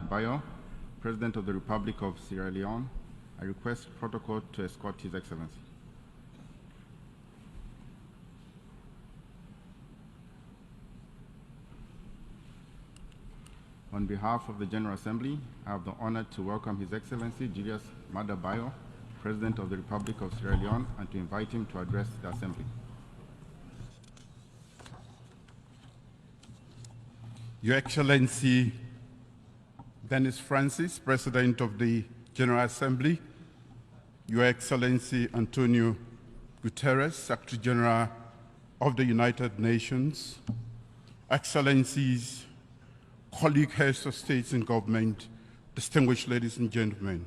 Bayo, President of the Republic of Sierra Leone, I request protocol to escort His Excellency. On behalf of the General Assembly, I have the honor to welcome His Excellency Julius Maada Bio, President of the Republic of Sierra Leone, and to invite him to address the Assembly. Your Excellency Denis Francis, President of the General Assembly, Your Excellency Antonio Guterres, Secretary General of the United Nations, Excellencies, colleague heads of states and government, distinguished ladies and gentlemen,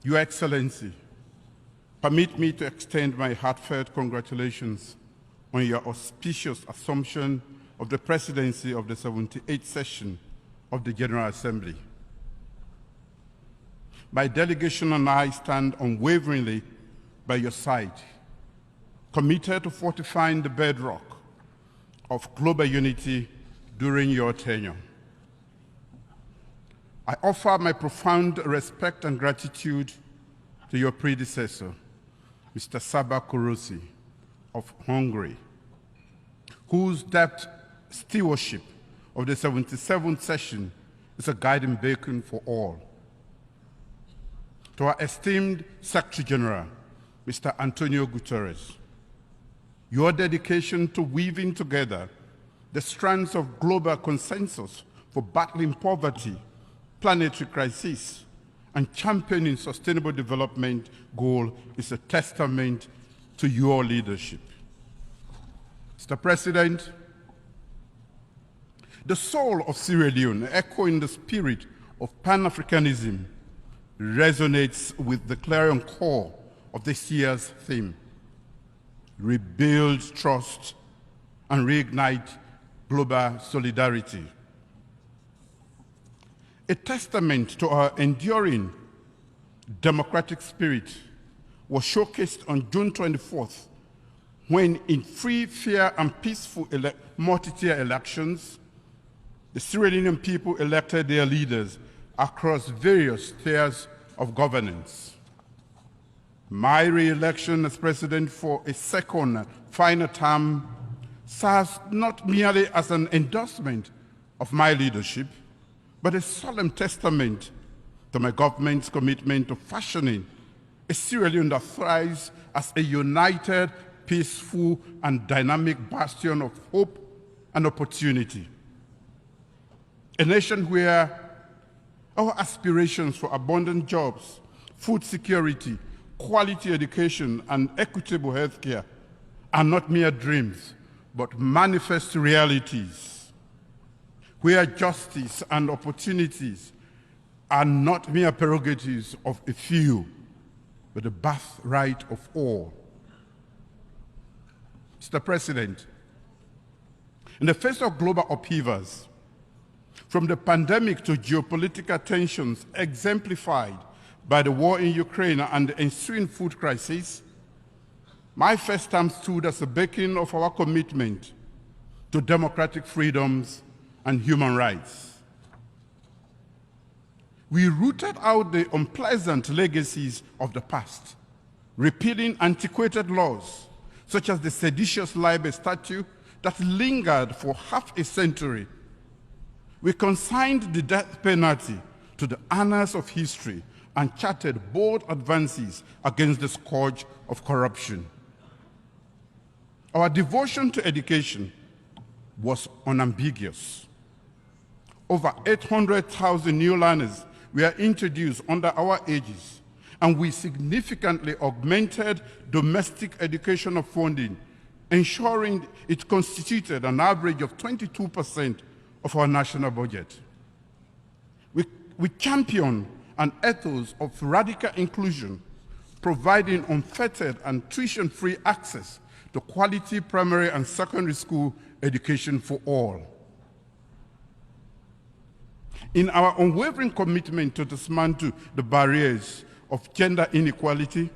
Your Excellency, permit me to extend my heartfelt congratulations on your auspicious assumption of the presidency of the 78th session of the General Assembly. My delegation and I stand unwaveringly by your side, committed to fortifying the bedrock of global unity during your tenure. I offer my profound respect and gratitude to your predecessor, Mr. Saba Kurusi of Hungary, whose depth stewardship of the 77th session is a guiding beacon for all. To our esteemed Secretary General, Mr. Antonio Guterres, your dedication to weaving together the strands of global consensus for battling poverty, planetary crisis, and championing sustainable development goal is a testament to your leadership. Mr. President, the soul of Sierra Leone, echoing the spirit of Pan-Africanism, resonates with the clarion call of this year's theme: rebuild trust and reignite global solidarity. A testament to our enduring democratic spirit was showcased on June 24th, when in free, fair, and peaceful multi-tier elections, the Sierra Leonean people elected their leaders across various tiers of governance. My re-election as president for a second final term serves not merely as an endorsement of my leadership, but a solemn testament to my government's commitment to fashioning a Sierra Leone that thrives as a united, peaceful, and dynamic bastion of hope and opportunity. A nation where our aspirations for abundant jobs, food security, quality education, and equitable healthcare are not mere dreams, but manifest realities, where justice and opportunities are not mere prerogatives of a few, but the birthright of all. Mr. President, in the face of global upheavals, from the pandemic to geopolitical tensions exemplified by the war in Ukraine and the ensuing food crisis, my first term stood as a beacon of our commitment to democratic freedoms and human rights. We rooted out the unpleasant legacies of the past, repealing antiquated laws such as the seditious libel statute that lingered for half a century. We consigned the death penalty to the annals of history and charted bold advances against the scourge of corruption. Our devotion to education was unambiguous. Over 800,000 new learners were introduced under our aegis, and we significantly augmented domestic educational funding, ensuring it constituted an average of 22% of our national budget. We championed an ethos of radical inclusion, providing unfettered and tuition-free access to quality primary and secondary school education for all. In our unwavering commitment to dismantle the barriers of gender inequality,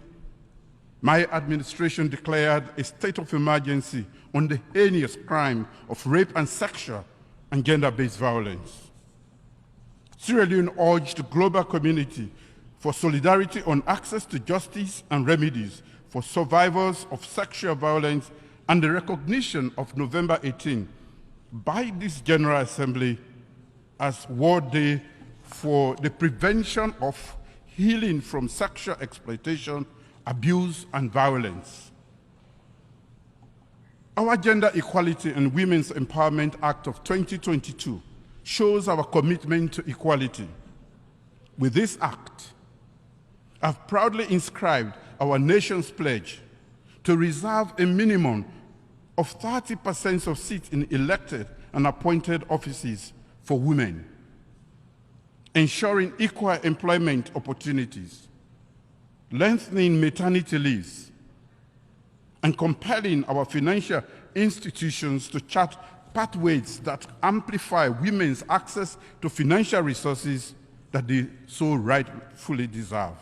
my administration declared a state of emergency on the heinous crime of rape and sexual and gender-based violence. Sierra Leone urged the global community for solidarity on access to justice and remedies for survivors of sexual violence and the recognition of November 18 by this General Assembly as World Day for the prevention of healing from sexual exploitation, abuse, and violence. Our Gender Equality and Women's Empowerment Act of 2022 shows our commitment to equality. With this act, I've proudly inscribed our nation's pledge to reserve a minimum of 30% of seats in elected and appointed offices for women, ensuring equal employment opportunities, lengthening maternity leaves, and compelling our financial institutions to chart pathways that amplify women's access to financial resources that they so rightfully deserve.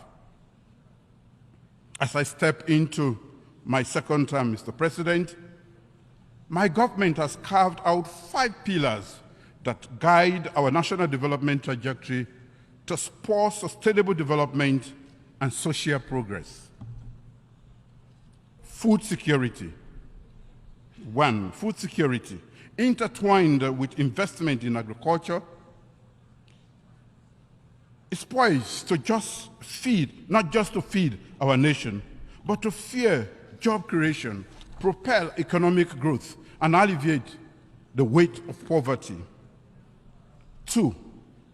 As I step into my second term, Mr. President, my government has carved out 5 pillars that guide our national development trajectory to spur sustainable development and social progress. Food security. 1, food security, intertwined with investment in agriculture, is poised to just feed, not just to feed our nation, but to fuel job creation, propel economic growth, and alleviate the weight of poverty. 2,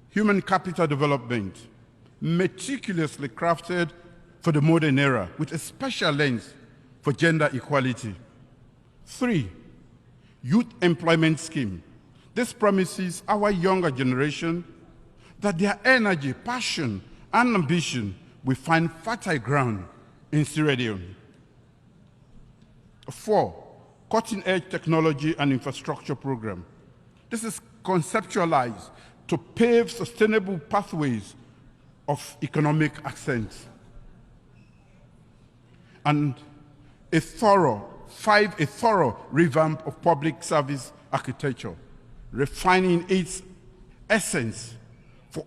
human capital development, meticulously crafted for the modern era with a special lens for gender equality. 3, youth employment scheme. This promises our younger generation that their energy, passion, and ambition will find fertile ground in Sierra Leone. 4, cutting-edge technology and infrastructure program. This is conceptualized to pave sustainable pathways of economic ascent. And a thorough revamp of public service architecture, refining its essence for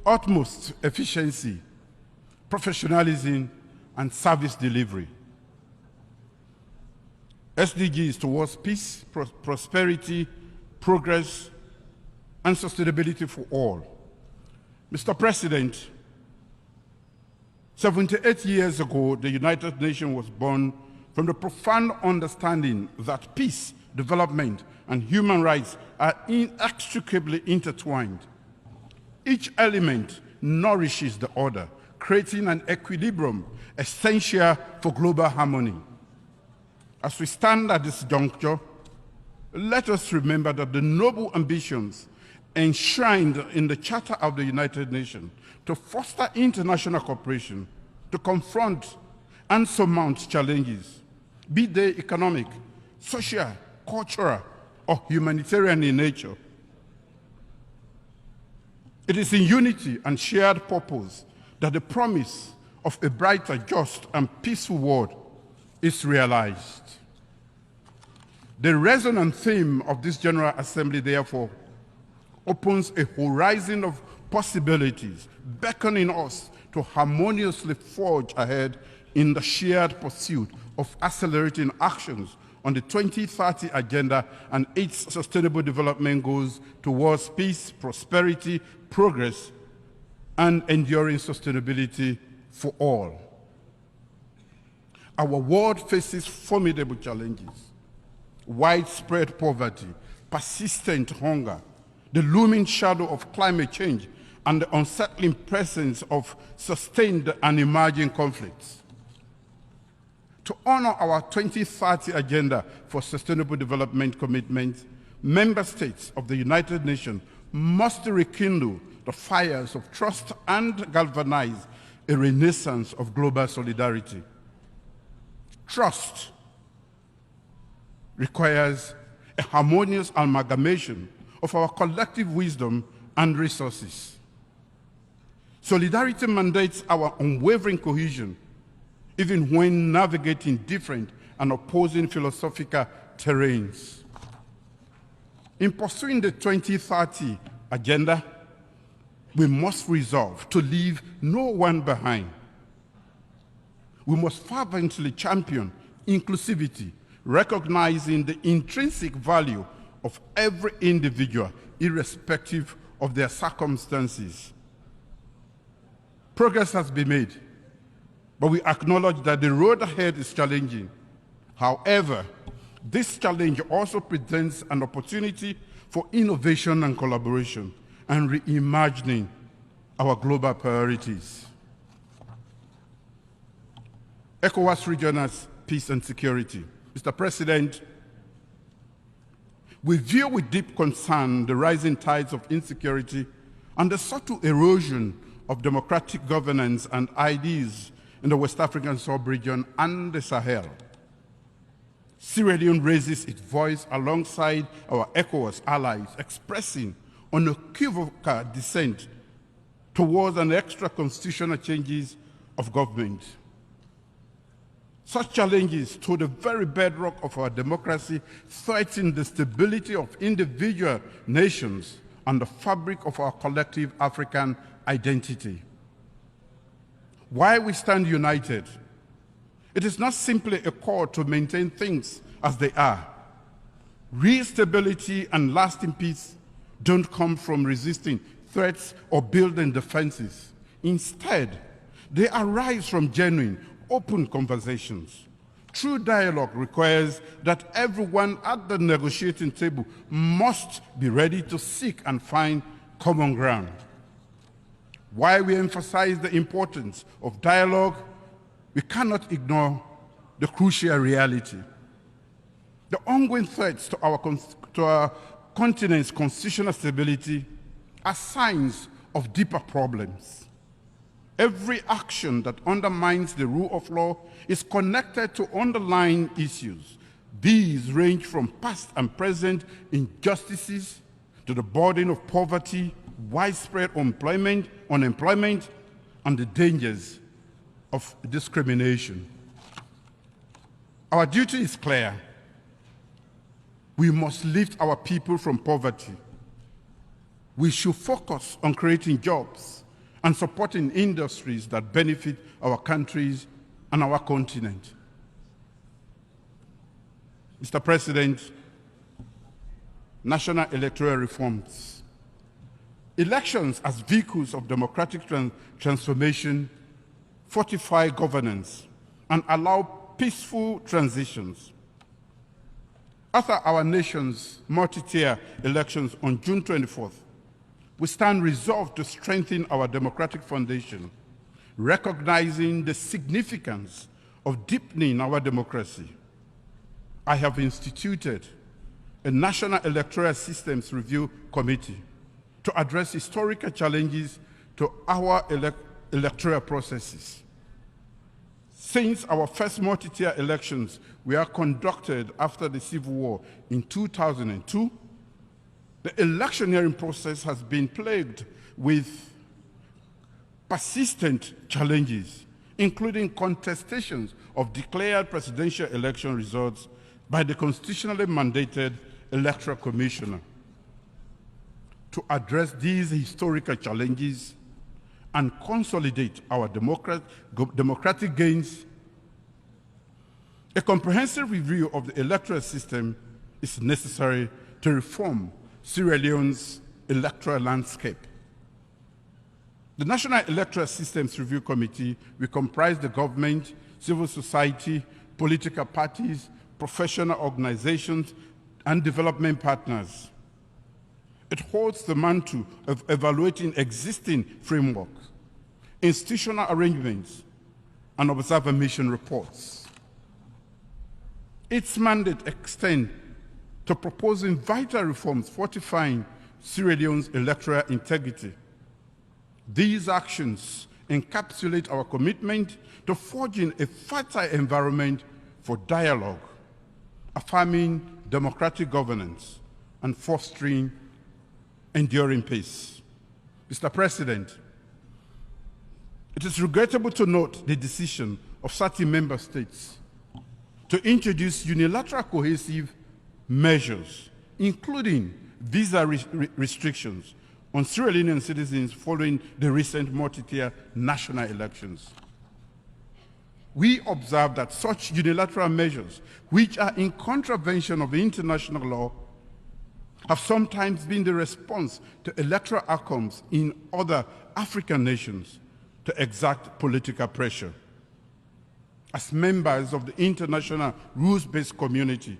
utmost efficiency, professionalism, and service delivery. SDGs towards peace, prosperity, progress, and sustainability for all. Mr. President, 78 years ago, the United Nations was born from the profound understanding that peace, development, and human rights are inextricably intertwined. Each element nourishes the other, creating an equilibrium essential for global harmony. As we stand at this juncture, let us remember that the noble ambitions enshrined in the Charter of the United Nations to foster international cooperation, to confront and surmount challenges, be they economic, social, cultural, or humanitarian in nature. It is in unity and shared purpose that the promise of a brighter, just, and peaceful world is realized. The resonant theme of this General Assembly, therefore, opens a horizon of possibilities, beckoning us to harmoniously forge ahead in the shared pursuit of accelerating actions on the 2030 Agenda and its sustainable development goals towards peace, prosperity, progress, and enduring sustainability for all. Our world faces formidable challenges: widespread poverty, persistent hunger, the looming shadow of climate change, and the unsettling presence of sustained and emerging conflicts. To honor our 2030 Agenda for Sustainable Development commitments, member states of the United Nations must rekindle the fires of trust and galvanize a renaissance of global solidarity. Trust requires a harmonious amalgamation of our collective wisdom and resources. Solidarity mandates our unwavering cohesion, even when navigating different and opposing philosophical terrains. In pursuing the 2030 Agenda, we must resolve to leave no one behind. We must fervently champion inclusivity, recognizing the intrinsic value of every individual, irrespective of their circumstances. Progress has been made, but we acknowledge that the road ahead is challenging. However, this challenge also presents an opportunity for innovation and collaboration and reimagining our global priorities. ECOWAS regional peace and security. Mr. President, we view with deep concern the rising tides of insecurity and the subtle erosion of democratic governance and ideas in the West African sub-region and the Sahel. Sierra Leone raises its voice alongside our ECOWAS allies, expressing unequivocal dissent towards an extra-constitutional changes of government. Such challenges to the very bedrock of our democracy threaten the stability of individual nations and the fabric of our collective African identity. While we stand united, it is not simply a call to maintain things as they are. Real stability and lasting peace don't come from resisting threats or building defenses. Instead, they arise from genuine, open conversations. True dialogue requires that everyone at the negotiating table must be ready to seek and find common ground. While we emphasize the importance of dialogue, we cannot ignore the crucial reality. The ongoing threats to our continent's constitutional stability are signs of deeper problems. Every action that undermines the rule of law is connected to underlying issues. These range from past and present injustices to the burden of poverty, widespread unemployment, and the dangers of discrimination. Our duty is clear. We must lift our people from poverty. We should focus on creating jobs and supporting industries that benefit our countries and our continent. Mr. President, national electoral reforms. Elections as vehicles of democratic transformation fortify governance and allow peaceful transitions. After our nation's multi-tier elections on June 24th, we stand resolved to strengthen our democratic foundation, recognizing the significance of deepening our democracy. I have instituted a National Electoral Systems Review Committee to address historical challenges to our electoral processes. Since our first multi-tier elections were conducted after the Civil War in 2002, the electioneering process has been plagued with persistent challenges, including contestations of declared presidential election results by the constitutionally mandated Electoral Commissioner. To address these historical challenges and consolidate our democratic gains, a comprehensive review of the electoral system is necessary to reform Sierra Leone's electoral landscape. The National Electoral Systems Review Committee will comprise the government, civil society, political parties, professional organizations, and development partners. It holds the mantle of evaluating existing frameworks, institutional arrangements, and observer mission reports. Its mandate extends to proposing vital reforms fortifying Sierra Leone's electoral integrity. These actions encapsulate our commitment to forging a fertile environment for dialogue, affirming democratic governance, and fostering enduring peace. Mr. President, it is regrettable to note the decision of certain member states to introduce unilateral cohesive measures, including visa restrictions on Sierra Leonean citizens following the recent multi-tier national elections. We observe that such unilateral measures, which are in contravention of international law, have sometimes been the response to electoral outcomes in other African nations to exert political pressure. As members of the international rules-based community,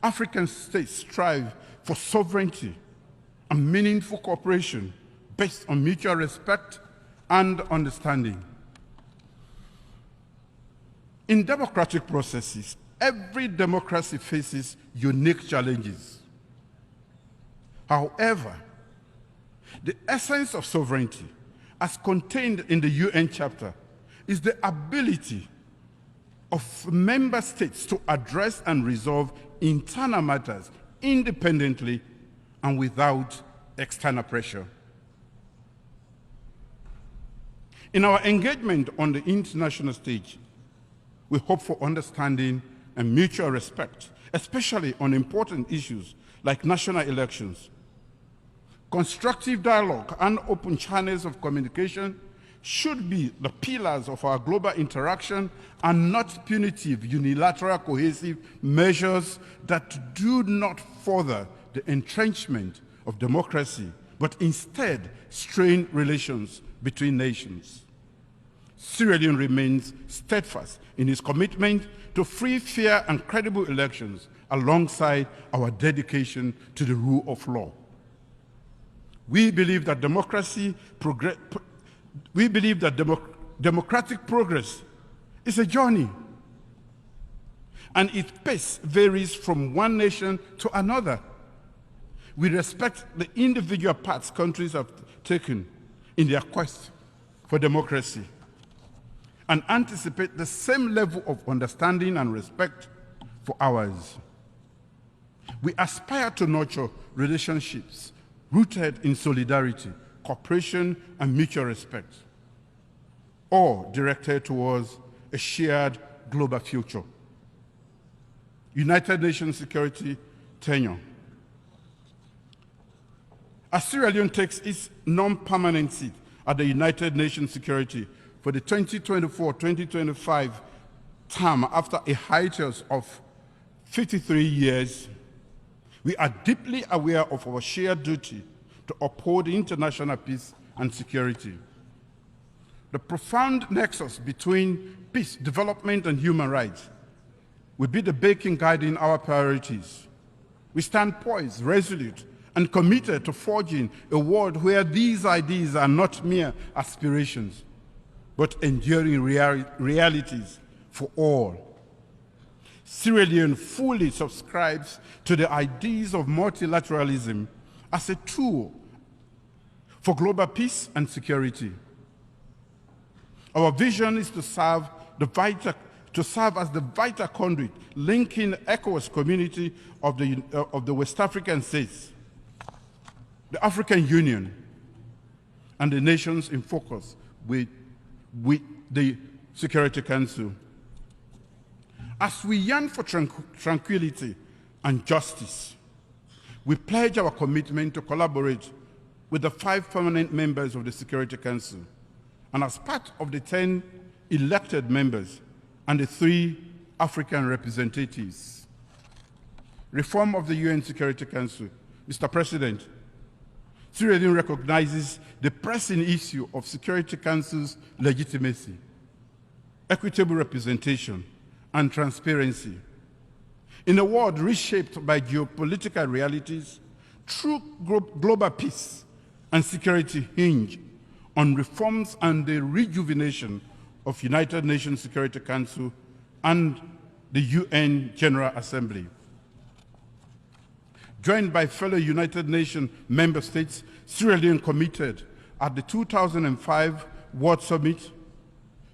African states strive for sovereignty and meaningful cooperation based on mutual respect and understanding. In democratic processes, every democracy faces unique challenges. However, the essence of sovereignty, as contained in the UN Charter, is the ability of member states to address and resolve internal matters independently and without external pressure. In our engagement on the international stage, we hope for understanding and mutual respect, especially on important issues like national elections. Constructive dialogue and open channels of communication should be the pillars of our global interaction and not punitive, unilateral, cohesive measures that do not further the entrenchment of democracy, but instead strain relations between nations. Sierra Leone remains steadfast in its commitment to free, fair, and credible elections alongside our dedication to the rule of law. We believe that democratic progress is a journey, and its pace varies from one nation to another. We respect the individual paths countries have taken in their quest for democracy and anticipate the same level of understanding and respect for ours. We aspire to nurture relationships rooted in solidarity, cooperation, and mutual respect, all directed towards a shared global future. United Nations Security tenure. As Sierra Leone takes its non-permanent seat at the United Nations Security for the 2024-2025 term after a hiatus of 53 years, we are deeply aware of our shared duty to uphold international peace and security. The profound nexus between peace, development, and human rights will be the beacon guiding our priorities. We stand poised, resolute, and committed to forging a world where these ideas are not mere aspirations, but enduring realities for all. Sierra Leone fully subscribes to the ideas of multilateralism as a tool for global peace and security. Our vision is to serve as the vital conduit linking the ECOWAS community of the West African states, the African Union, and the nations in focus with the Security Council. As we yearn for tranquility and justice, we pledge our commitment to collaborate with the 5 permanent members of the Security Council, and as part of the 10 elected members and the 3 African representatives. Reform of the UN Security Council. Mr. President, Sierra Leone recognizes the pressing issue of Security Council's legitimacy, equitable representation, and transparency. In a world reshaped by geopolitical realities, true global peace and security hinge on reforms and the rejuvenation of United Nations Security Council and the UN General Assembly. Joined by fellow United Nations member states, Sierra Leone committed at the 2005 World Summit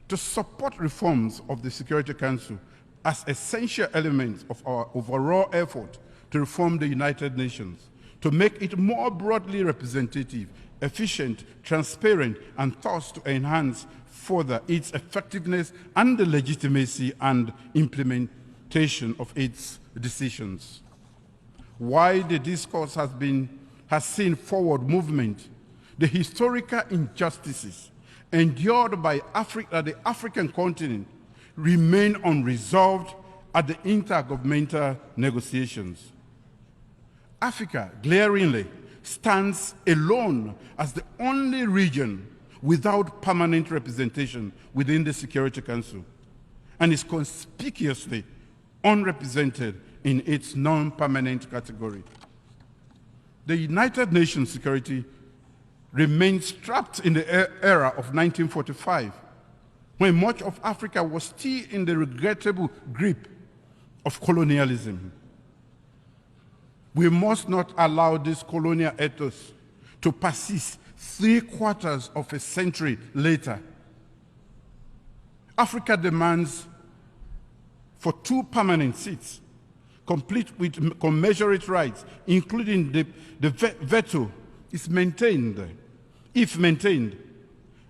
to support reforms of the Security Council as essential elements of our overall effort to reform the United Nations, to make it more broadly representative, efficient, transparent, and thus to enhance further its effectiveness and the legitimacy and implementation of its decisions. While the discourse has been has seen forward movement, the historical injustices endured by the African continent remain unresolved at the intergovernmental negotiations. Africa, glaringly, stands alone as the only region without permanent representation within the Security Council and is conspicuously unrepresented in its non-permanent category. The United Nations security remains trapped in the era of 1945, when much of Africa was still in the regrettable grip of colonialism. We must not allow this colonial ethos to persist 3/4 of a century later. Africa demands for 2 permanent seats, complete with commensurate rights, including the veto, is maintained, if maintained,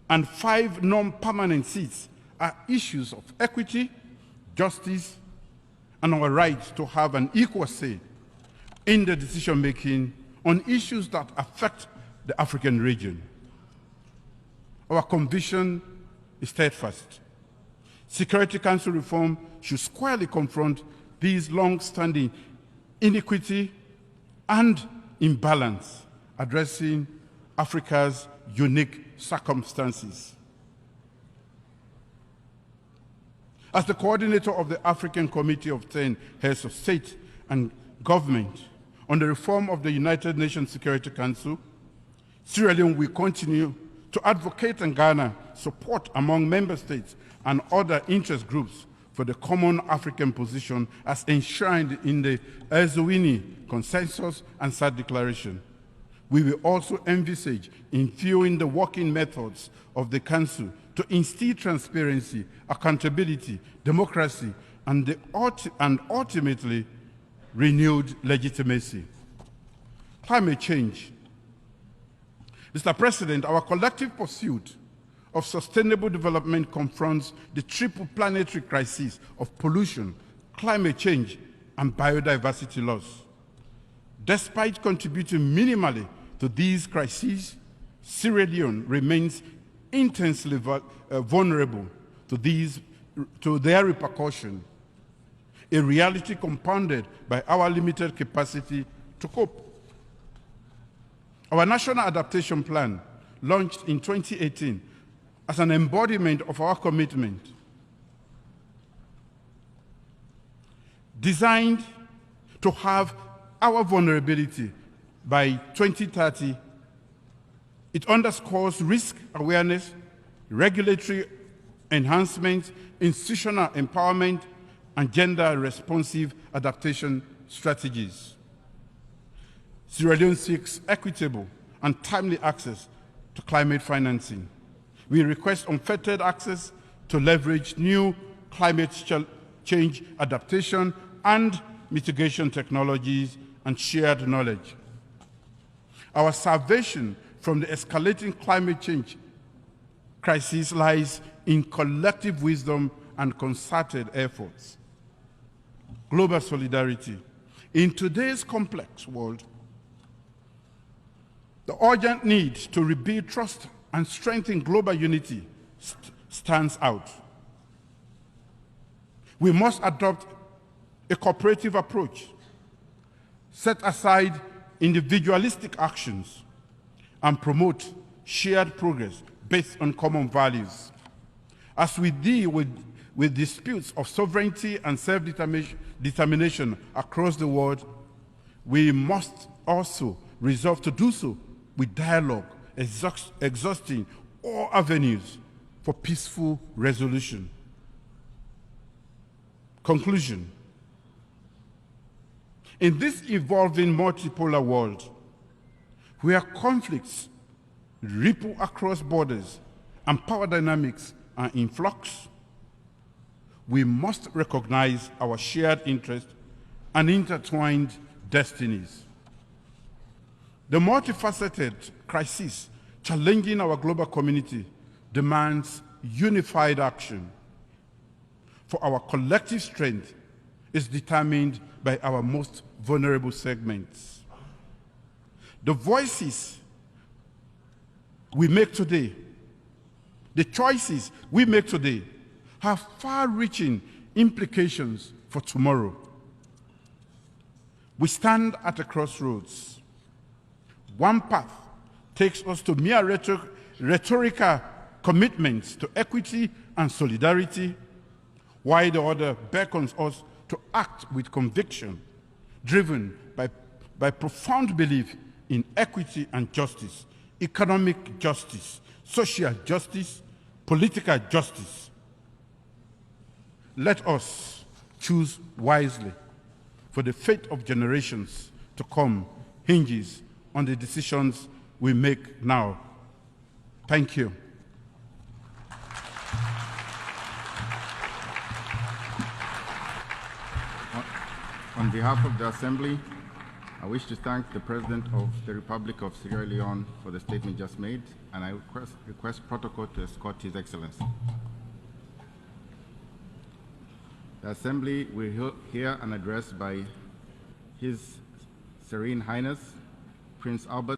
and 5 non-permanent seats are issues of equity, justice, and our right to have an equal say in the decision-making on issues that affect the African region. Our conviction is steadfast. Security Council reform should squarely confront these long-standing inequity and imbalance, addressing Africa's unique circumstances. As the coordinator of the African Committee of 10 Heads of State and Government on the reform of the United Nations Security Council, Sierra Leone will continue to advocate and garner support among member states and other interest groups for the common African position as enshrined in the Eswini Consensus and SADC Declaration. We will also envisage infusing the working methods of the Council to instill transparency, accountability, democracy, and ultimately renewed legitimacy. Climate change. Mr. President, our collective pursuit of sustainable development confronts the triple planetary crises of pollution, climate change, and biodiversity loss. Despite contributing minimally to these crises, Sierra Leone remains intensely vulnerable to their repercussion, a reality compounded by our limited capacity to cope. Our National Adaptation Plan, launched in 2018 as an embodiment of our commitment, designed to have our vulnerability by 2030, it underscores risk awareness, regulatory enhancement, institutional empowerment, and gender-responsive adaptation strategies. Sierra Leone seeks equitable and timely access to climate financing. We request unfettered access to leverage new climate change adaptation and mitigation technologies and shared knowledge. Our salvation from the escalating climate change crisis lies in collective wisdom and concerted efforts. Global solidarity. In today's complex world, the urgent need to rebuild trust and strengthen global unity stands out. We must adopt a cooperative approach, set aside individualistic actions, and promote shared progress based on common values. As we deal with disputes of sovereignty and self-determination across the world, we must also resolve to do so with dialogue, exhausting all avenues for peaceful resolution. Conclusion. In this evolving multipolar world, where conflicts ripple across borders and power dynamics are in flux, we must recognize our shared interests and intertwined destinies. The multifaceted crisis challenging our global community demands unified action. For our collective strength is determined by our most vulnerable segments. The voices we make today, the choices we make today, have far-reaching implications for tomorrow. We stand at a crossroads. One path takes us to mere rhetorical commitments to equity and solidarity, while the other beckons us to act with conviction, driven by profound belief in equity and justice, economic justice, social justice, political justice. Let us choose wisely, for the fate of generations to come hinges on the decisions we make now. Thank you. On behalf of the Assembly, I wish to thank the President of the Republic of Sierra Leone for the statement just made, and I request protocol to escort His Excellency. The Assembly will hear an address by His Serene Highness, Prince Albert